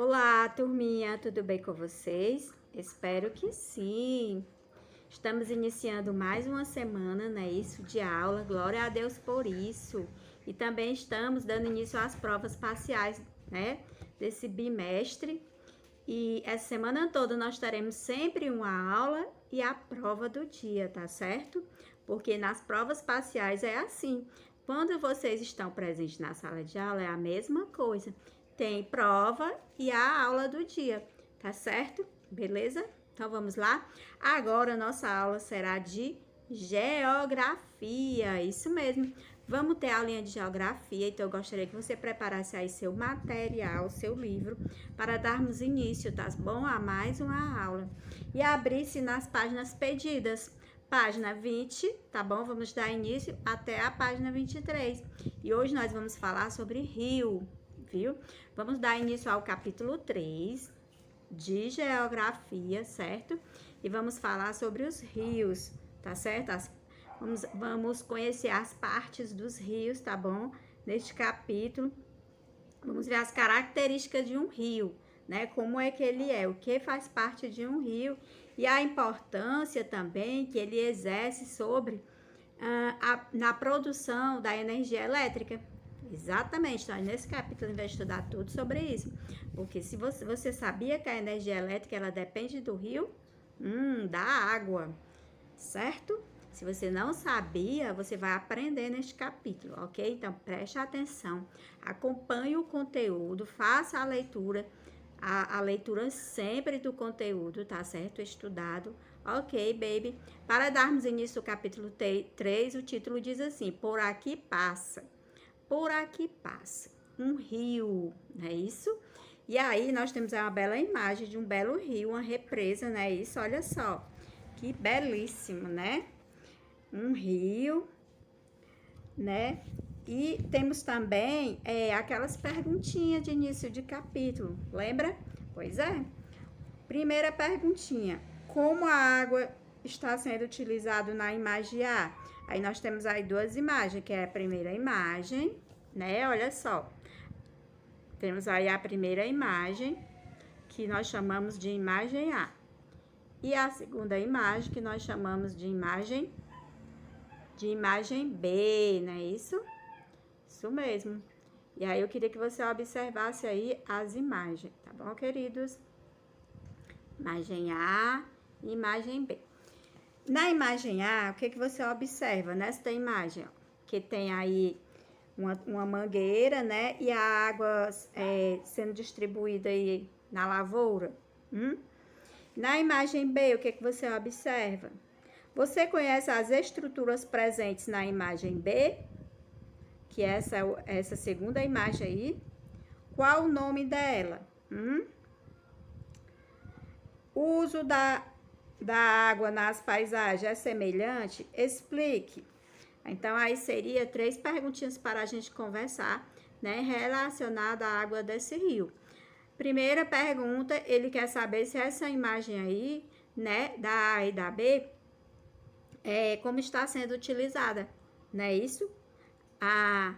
Olá, turminha, tudo bem com vocês? Espero que sim. Estamos iniciando mais uma semana, né, isso, de aula, glória a Deus por isso. E também estamos dando início às provas parciais, né, desse bimestre. E essa semana toda nós teremos sempre uma aula e a prova do dia, tá certo? Porque nas provas parciais é assim. Quando vocês estão presentes na sala de aula, é a mesma coisa. Tem prova e a aula do dia, tá certo? Beleza? Então vamos lá? Agora nossa aula será de geografia, isso mesmo. Vamos ter a aulinha de geografia, então eu gostaria que você preparasse aí seu material, seu livro, para darmos início, tá bom? A mais uma aula. E abrisse nas páginas pedidas. Página 20, tá bom? Vamos dar início até a página 23. E hoje nós vamos falar sobre rio, viu? Vamos dar início ao capítulo 3 de geografia, certo? E vamos falar sobre os rios, tá certo? Vamos conhecer as partes dos rios, tá bom? Neste capítulo, vamos ver as características de um rio, né? Como é que ele é, o que faz parte de um rio e a importância também que ele exerce sobre na produção da energia elétrica. Exatamente, então nesse capítulo a gente vai estudar tudo sobre isso. Porque se você sabia que a energia elétrica ela depende do rio, da água, certo? Se você não sabia, você vai aprender neste capítulo, ok? Então preste atenção, acompanhe o conteúdo, faça a leitura, a leitura sempre do conteúdo, tá certo? Estudado. Ok, baby. Para darmos início ao capítulo 3, o título diz assim: Por aqui passa. Por aqui passa um rio, não é isso? E aí nós temos uma bela imagem de um belo rio, uma represa, não é isso? Olha só, que belíssimo, né? Um rio, né? E temos também aquelas perguntinhas de início de capítulo, lembra? Pois é. Primeira perguntinha: como a água está sendo utilizada na imagem A? Aí nós temos aí duas imagens, que é a primeira imagem, né? Olha só. Temos aí a primeira imagem, que nós chamamos de imagem A. E a segunda imagem, que nós chamamos de imagem B, não é isso? Isso mesmo. E aí eu queria que você observasse aí as imagens, tá bom, queridos? Imagem A e imagem B. Na imagem A, o que você observa nesta imagem? Ó, que tem aí uma mangueira, né? E a água sendo distribuída aí na lavoura. Na imagem B, o que você observa? Você conhece as estruturas presentes na imagem B? Que é essa segunda imagem aí. Qual o nome dela? O uso da água nas paisagens é semelhante? Explique. Então, aí seria 3 perguntinhas para a gente conversar, né, relacionada à água desse rio. Primeira pergunta, ele quer saber se essa imagem aí, né, da A e da B, como está sendo utilizada, não é isso? A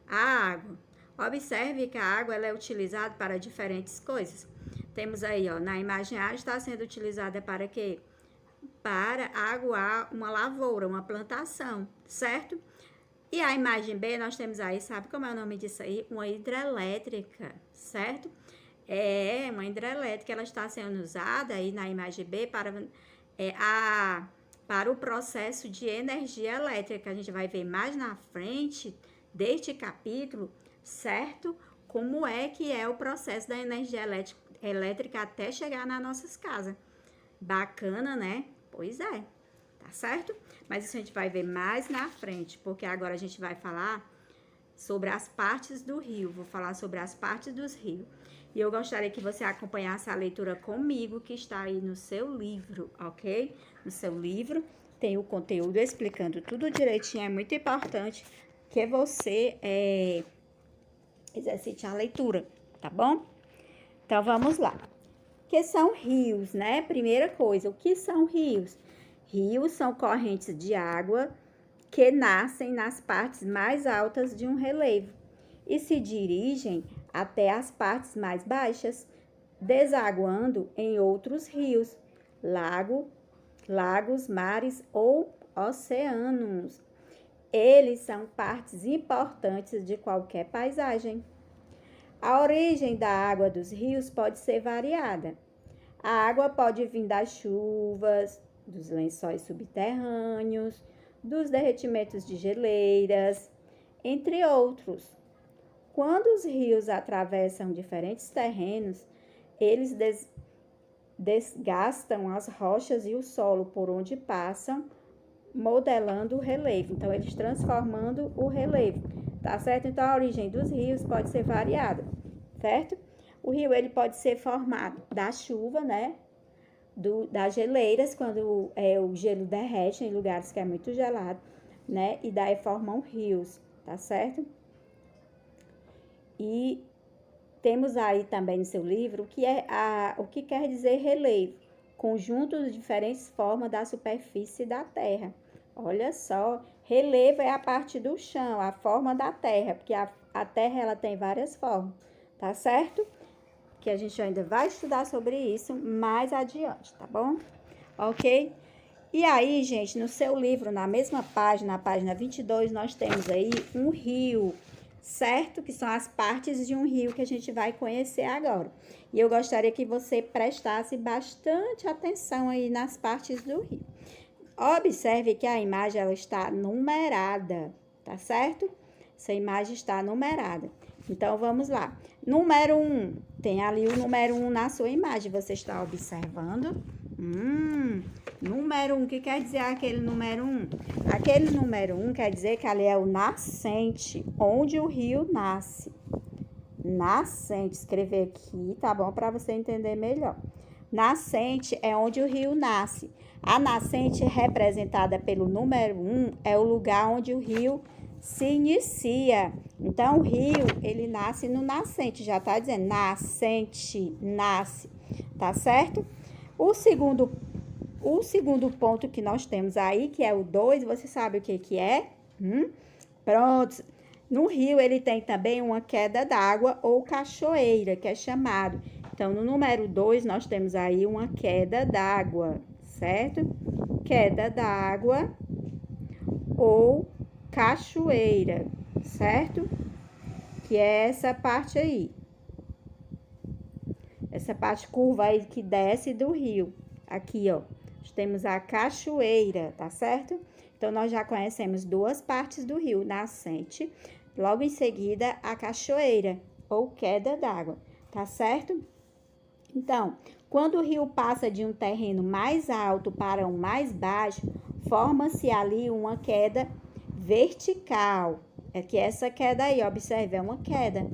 água. Observe que a água ela é utilizada para diferentes coisas. Temos aí, ó, na imagem A está sendo utilizada para quê? Para aguar uma lavoura, uma plantação, certo? E a imagem B, nós temos aí, sabe como é o nome disso aí? Uma hidrelétrica, certo? É uma hidrelétrica, ela está sendo usada aí na imagem B para o processo de energia elétrica. A gente vai ver mais na frente deste capítulo, certo? Como é que é o processo da energia elétrica até chegar nas nossas casas. Bacana, né? Pois é, tá certo? Mas isso a gente vai ver mais na frente, porque agora a gente vai falar sobre as partes do rio. Vou falar sobre as partes dos rios. E eu gostaria que você acompanhasse a leitura comigo, que está aí no seu livro, ok? No seu livro tem o conteúdo explicando tudo direitinho. É muito importante que você exercite a leitura, tá bom? Então, vamos lá. O que são rios, né? Primeira coisa, o que são rios? Rios são correntes de água que nascem nas partes mais altas de um relevo e se dirigem até as partes mais baixas, desaguando em outros rios, lagos, mares ou oceanos. Eles são partes importantes de qualquer paisagem. A origem da água dos rios pode ser variada. A água pode vir das chuvas, dos lençóis subterrâneos, dos derretimentos de geleiras, entre outros. Quando os rios atravessam diferentes terrenos, eles desgastam as rochas e o solo por onde passam, modelando o relevo. Então, eles transformando o relevo, tá certo? Então, a origem dos rios pode ser variada, certo? O rio, ele pode ser formado da chuva, né? Das geleiras, quando o gelo derrete em lugares que é muito gelado, né? E daí formam rios, tá certo? E temos aí também no seu livro o que quer dizer relevo, conjunto de diferentes formas da superfície da terra. Olha só, relevo é a parte do chão, a forma da terra, porque a terra ela tem várias formas, tá certo? Que a gente ainda vai estudar sobre isso mais adiante, tá bom? Ok? E aí, gente, no seu livro, na mesma página, na página 22, nós temos aí um rio, certo? Que são as partes de um rio que a gente vai conhecer agora. E eu gostaria que você prestasse bastante atenção aí nas partes do rio. Observe que a imagem ela está numerada, tá certo? Essa imagem está numerada. Então, vamos lá. Número 1. Tem ali o número 1 na sua imagem. Você está observando? Número 1. O que quer dizer aquele número 1? Aquele número 1 quer dizer que ali é o nascente, onde o rio nasce. Nascente. Escrever aqui, tá bom? Para você entender melhor. Nascente é onde o rio nasce. A nascente representada pelo número 1 é o lugar onde o rio se inicia. Então, o rio, ele nasce no nascente. Já tá dizendo nascente, nasce. Tá certo? O segundo ponto que nós temos aí, que é o 2, você sabe o que é? Pronto. No rio, ele tem também uma queda d'água ou cachoeira, que é chamado. Então, no número 2, nós temos aí uma queda d'água, certo? Queda d'água ou cachoeira, certo? Que é essa parte aí. Essa parte curva aí que desce do rio. Aqui, ó. Nós temos a cachoeira, tá certo? Então, nós já conhecemos duas partes do rio, nascente. Logo em seguida, a cachoeira ou queda d'água, tá certo? Então, quando o rio passa de um terreno mais alto para um mais baixo, forma-se ali uma queda vertical. É que essa queda aí, observe, é uma queda,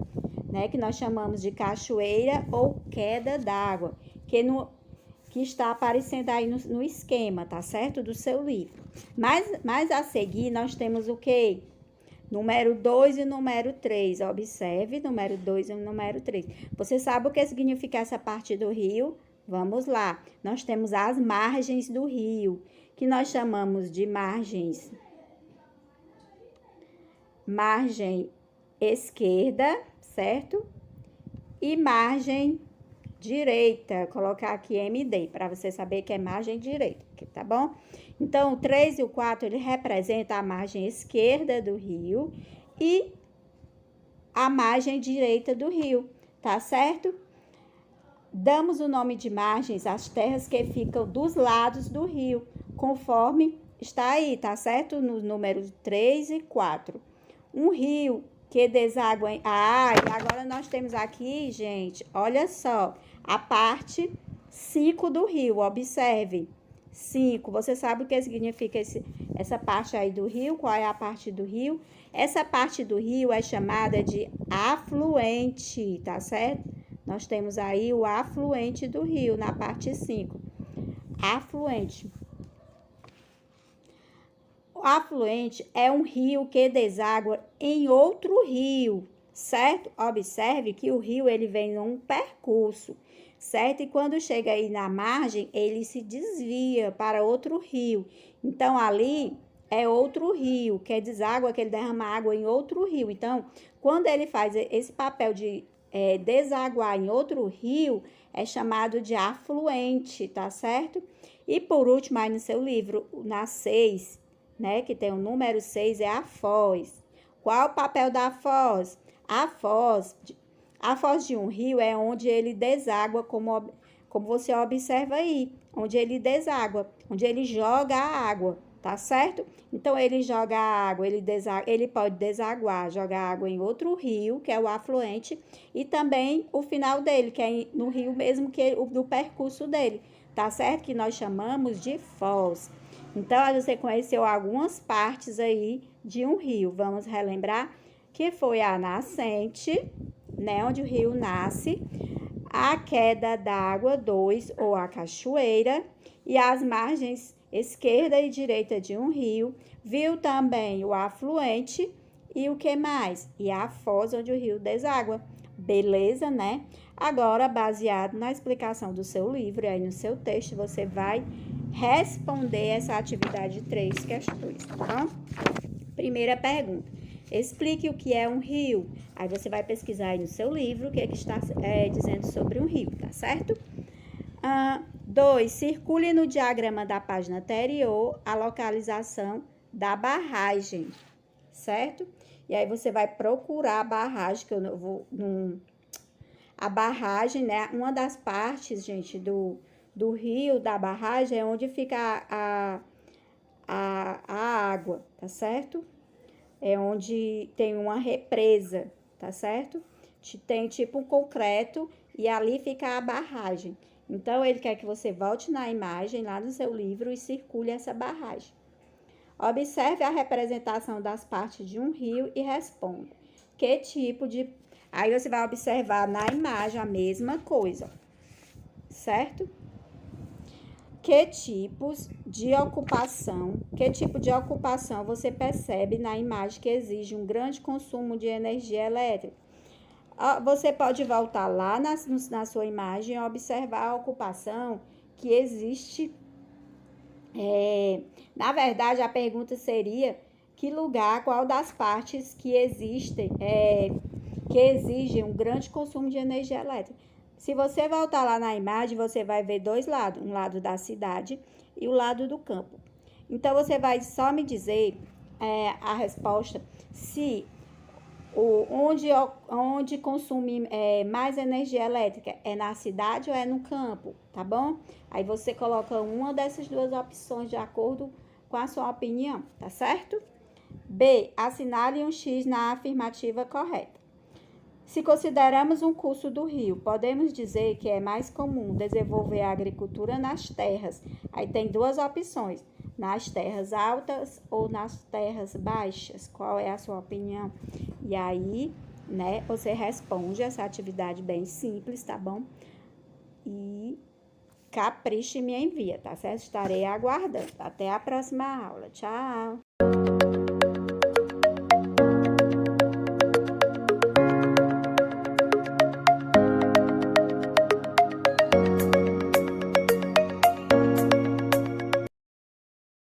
né? Que nós chamamos de cachoeira ou queda d'água, que está aparecendo aí no esquema, tá certo? Do seu livro. Mas a seguir, nós temos o quê? Número 2 e número 3. Observe, número 2 e número 3. Você sabe o que significa essa parte do rio? Vamos lá. Nós temos as margens do rio, que nós chamamos de margem esquerda, certo? E margem direita. Vou colocar aqui MD, para você saber que é margem direita, tá bom? Então, o 3 e o 4, ele representa a margem esquerda do rio e a margem direita do rio, tá certo? Damos o nome de margens às terras que ficam dos lados do rio, conforme está aí, tá certo? Nos números 3 e 4. Um rio que deságua em... e agora nós temos aqui, gente, olha só, a parte 5 do rio, observe. 5, você sabe o que significa essa parte aí do rio? Qual é a parte do rio? Essa parte do rio é chamada de afluente, tá certo? Nós temos aí o afluente do rio na parte 5. Afluente. O afluente é um rio que deságua em outro rio, certo? Observe que o rio ele vem num percurso, certo? E quando chega aí na margem, ele se desvia para outro rio. Então, ali é outro rio, que é deságua, que ele derrama água em outro rio. Então, quando ele faz esse papel de desaguar em outro rio, é chamado de afluente, tá certo? E por último, aí no seu livro, na 6, né, que tem o número 6, é a foz. Qual o papel da foz? A foz de um rio é onde ele deságua, como você observa aí, onde ele deságua, onde ele joga a água, tá certo? Então, ele joga a água, ele pode desaguar, jogar água em outro rio, que é o afluente, e também o final dele, que é no rio mesmo, no percurso dele, tá certo? Que nós chamamos de foz. Então, você conheceu algumas partes aí de um rio. Vamos relembrar que foi a nascente, né, onde o rio nasce, a queda d'água, 2, ou a cachoeira, e as margens esquerda e direita de um rio. Viu também o afluente e o que mais? E a foz onde o rio deságua. Beleza, né? Agora, baseado na explicação do seu livro e aí no seu texto, você vai responder essa atividade de 3 questões, tá bom? Primeira pergunta. Explique o que é um rio. Aí você vai pesquisar aí no seu livro o que está dizendo sobre um rio, tá certo? 2. Circule no diagrama da página anterior a localização da barragem, certo? E aí você vai procurar a barragem, que eu vou... A barragem, né? Uma das partes, gente, do rio, da barragem, é onde fica a água, tá certo? É onde tem uma represa, tá certo? Tem tipo um concreto e ali fica a barragem. Então, ele quer que você volte na imagem lá no seu livro e circule essa barragem. Observe a representação das partes de um rio e responda. Que tipo de... Aí, você vai observar na imagem a mesma coisa, certo? Que tipo de ocupação você percebe na imagem que exige um grande consumo de energia elétrica? Você pode voltar lá na sua imagem e observar a ocupação que existe. Na verdade, a pergunta seria: que lugar, qual das partes que existem, que exigem um grande consumo de energia elétrica? Se você voltar lá na imagem, você vai ver 2 lados, um lado da cidade e o lado do campo. Então, você vai só me dizer a resposta se onde consome mais energia elétrica é na cidade ou é no campo, tá bom? Aí você coloca uma dessas 2 opções de acordo com a sua opinião, tá certo? B. Assinale um X na afirmativa correta. Se consideramos um curso do rio, podemos dizer que é mais comum desenvolver a agricultura nas terras. Aí tem 2 opções, nas terras altas ou nas terras baixas. Qual é a sua opinião? E aí, né, você responde essa atividade bem simples, tá bom? E capricha e me envia, tá certo? Estarei aguardando. Até a próxima aula. Tchau!